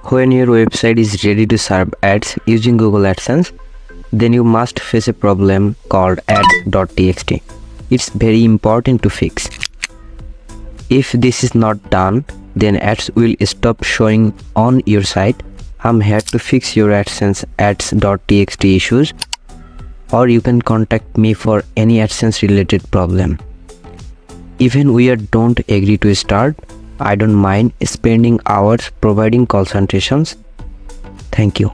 When your website is ready to serve ads using Google AdSense, then you must face a problem called ads.txt. It's very important to fix. If this is not done, then ads will stop showing on your site. I'm here to fix your AdSense ads.txt issues, or you can contact me for any AdSense related problem. Even we don't agree to start, I don't mind spending hours providing consultations. Thank you.